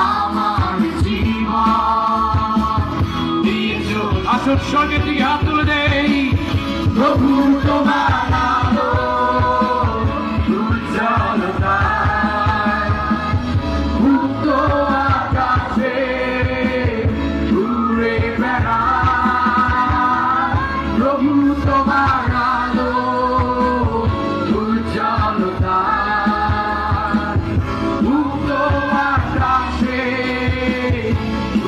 আমার জীবন দিয়েছ। আসুন স্বর্গের দিকে হাত তুলে দেই। প্রভু তোমার আলো উজ্জ্বলতায় মুক্ত আকাশে উড়ে বেড়ায়। প্রভু তোমার আলো উজ্জ্বলতায় মুক্ত আকাশে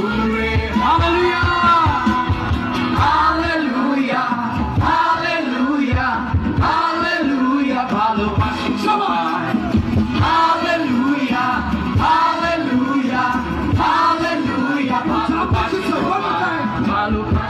উড়ে। হালেলুয়া হালেলুয়া হালেলুয়া হালেলুয়া ভালোবাসি সবাই। হালেলুয়া হালেলুয়া হালেলুয়া ভালোবাসি সবাই। ভালোবাসি